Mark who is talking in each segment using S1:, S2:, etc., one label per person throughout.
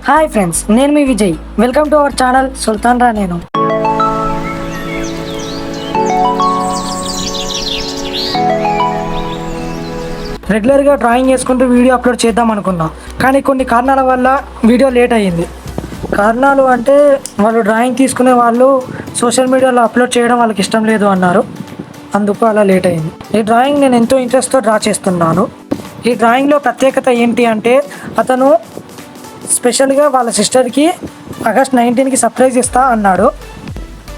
S1: Hi friends, నేను మీ Vijay. Welcome to our channel Sultan రా. నేను రెగ్యులర్గా డ్రాయింగ్ చేసుకుంటూ వీడియో అప్లోడ్ చేద్దాం అనుకున్నాం, కానీ కొన్ని కారణాల వల్ల వీడియో లేట్ అయ్యింది. కారణాలు అంటే వాళ్ళు డ్రాయింగ్ తీసుకునే వాళ్ళు సోషల్ మీడియాలో అప్లోడ్ చేయడం వాళ్ళకి ఇష్టం లేదు అన్నారు, అందుకు అలా లేట్ అయింది. ఈ డ్రాయింగ్ నేను ఎంతో ఇంట్రెస్ట్తో డ్రా చేస్తున్నాను. ఈ డ్రాయింగ్లో ప్రత్యేకత ఏంటి అంటే అతను స్పెషల్గా వాళ్ళ సిస్టర్కి ఆగస్ట్ 19కి సర్ప్రైజ్ ఇస్తా అన్నాడు.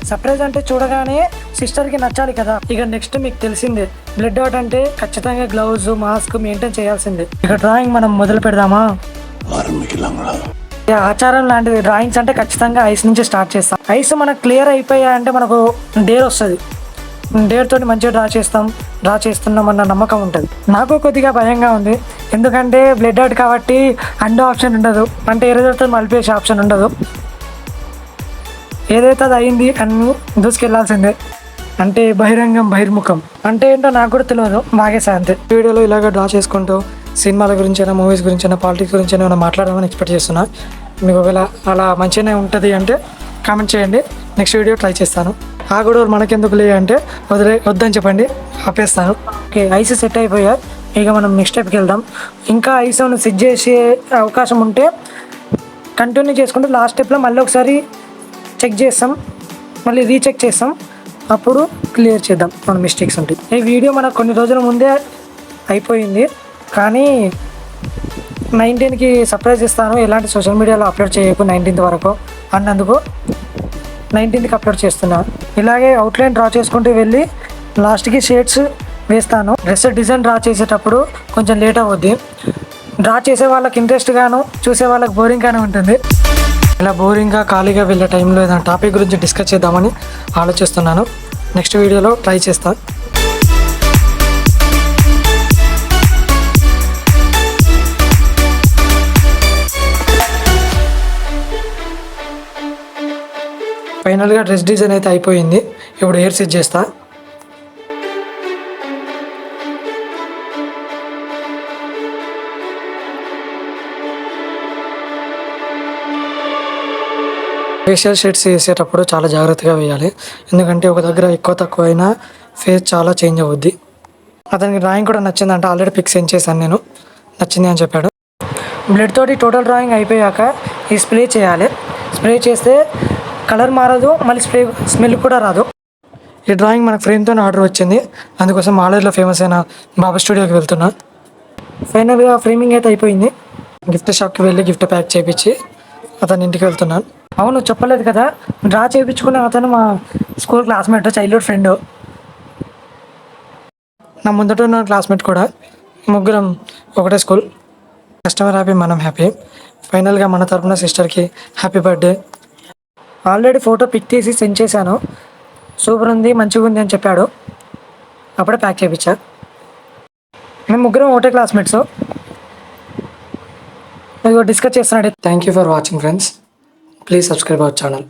S1: సర్ప్రైజ్ అంటే చూడగానే సిస్టర్కి నచ్చాలి కదా. ఇక నెక్స్ట్ మీకు తెలిసిందే, బ్లడ్ అవుట్ అంటే ఖచ్చితంగా గ్లౌజ్ మాస్క్ మెయింటైన్ చేయాల్సిందే. ఇక డ్రాయింగ్ మనం మొదలు పెడదామా? ఆచారం లాంటిది. డ్రాయింగ్స్ అంటే ఖచ్చితంగా ఐస్ నుంచి స్టార్ట్ చేస్తాం. ఐస్ మనకు క్లియర్ అయిపోయాయంటే మనకు డేర్ వస్తుంది. డేర్ తోటి మంచిగా డ్రా చేస్తున్నాం అన్న నమ్మకం ఉంటుంది. నాకు కొద్దిగా భయంగా ఉంది, ఎందుకంటే బ్లడ్ అవుట్ కాబట్టి అండో ఆప్షన్ ఉండదు, అంటే ఎరేజర్తో మలిపేసే ఆప్షన్ ఉండదు. ఏదైతే అది అయింది అన్నీ దూసుకెళ్లాల్సిందే. అంటే బహిరంగం బహిర్ముఖం అంటే ఏంటో నాకు కూడా తెలియదు, బాగేసా అంతే. వీడియోలో ఇలాగ డ్రా చేసుకుంటూ సినిమాల గురించి అయినా, మూవీస్ గురించి అయినా, పాలిటిక్స్ గురించి అయినా ఏమైనా మాట్లాడమని ఎక్స్పెక్ట్ చేస్తున్నా. మీకు ఒకవేళ అలా మంచిగానే ఉంటుంది అంటే కామెంట్ చేయండి, నెక్స్ట్ వీడియో ట్రై చేస్తాను. ఆ గొడవలు మనకెందుకు లే అంటే వద్దని చెప్పండి, ఆపేస్తాను. ఓకే, ఐస్ సెట్ అయిపోయా. ఇక మనం నెక్స్ట్ స్టెప్కి వెళ్దాం. ఇంకా ఐస్ సెట్ చేసే అవకాశం ఉంటే కంటిన్యూ చేసుకుంటూ లాస్ట్ స్టెప్లో మళ్ళీ ఒకసారి చెక్ చేస్తాం, మళ్ళీ రీచెక్ చేస్తాం, అప్పుడు క్లియర్ చేద్దాం మన మిస్టేక్స్ ఉంటాయి. ఈ వీడియో మనకు కొన్ని రోజుల ముందే అయిపోయింది, కానీ 19కి సర్ప్రైజ్ ఇస్తాను, ఎలాంటి సోషల్ మీడియాలో అప్లోడ్ చేయకు 19th వరకు అన్నందుకు 19కి అప్లోడ్ చేస్తున్నా. ఇలాగే అవుట్లైన్ డ్రా చేసుకుంటూ వెళ్ళి లాస్ట్కి షేడ్స్ వేస్తాను. డ్రెస్ డిజైన్ డ్రా చేసేటప్పుడు కొంచెం లేట్ అవుద్ది. డ్రా చేసే వాళ్ళకి ఇంట్రెస్ట్ గాను, చూసే వాళ్ళకి బోరింగ్ గానే ఉంటుంది. ఇలా బోరింగ్గా ఖాళీగా వెళ్ళే టైంలో ఏదైనా టాపిక్ గురించి డిస్కస్ చేద్దామని ఆలోచిస్తున్నాను. నెక్స్ట్ వీడియోలో ట్రై చేస్తాను. ఫైనల్గా డ్రెస్ డిజైన్ అయితే అయిపోయింది. ఇప్పుడు హెయిర్ సెట్ చేస్తా. ఫేషియల్ షేడ్స్ వేసేటప్పుడు చాలా జాగ్రత్తగా వేయాలి, ఎందుకంటే ఒక దగ్గర ఎక్కువ తక్కువ అయినా ఫేస్ చాలా చేంజ్ అవుద్ది. అతనికి డ్రాయింగ్ కూడా నచ్చిందంటే, ఆల్రెడీ పిక్ సెండ్ చేశాను నేను, నచ్చింది అని చెప్పాడు. బ్లడ్ తోటి టోటల్ డ్రాయింగ్ అయిపోయాక ఈ స్ప్రే చేయాలి. స్ప్రే చేస్తే కలర్ మారదు, మళ్ళీ స్మెల్ కూడా రాదు. ఈ డ్రాయింగ్ మనకు ఫ్రేమ్తో ఆర్డర్ వచ్చింది, అందుకోసం మాలేరులో ఫేమస్ అయిన బాబా స్టూడియోకి వెళ్తున్నా. ఫైనల్గా ఫ్రేమింగ్ అయితే అయిపోయింది. గిఫ్ట్ షాప్కి వెళ్ళి గిఫ్ట్ ప్యాక్ చేయించి అతని ఇంటికి వెళ్తున్నాను. అవును, చెప్పలేదు కదా, డ్రా చేయించుకున్న అతను మా స్కూల్ క్లాస్మేట్, చైల్డ్హుడ్ ఫ్రెండ్. నా ముందట ఉన్న క్లాస్మేట్ కూడా. ముగ్గురం ఒకటే స్కూల్. కస్టమర్ హ్యాపీ, మనం హ్యాపీ. ఫైనల్గా మన తరపున సిస్టర్కి happy birthday. Already photo pic తీసి సెండ్ చేశాను, సూపర్ ఉంది, మంచిగా ఉంది అని చెప్పాడు. అప్పుడే ప్యాక్ చేయించా. మేము ముగ్గురం ఒకటే క్లాస్మేట్స్. డిస్కస్ చేస్తున్నాడు. Thank you for watching friends. Please subscribe our channel.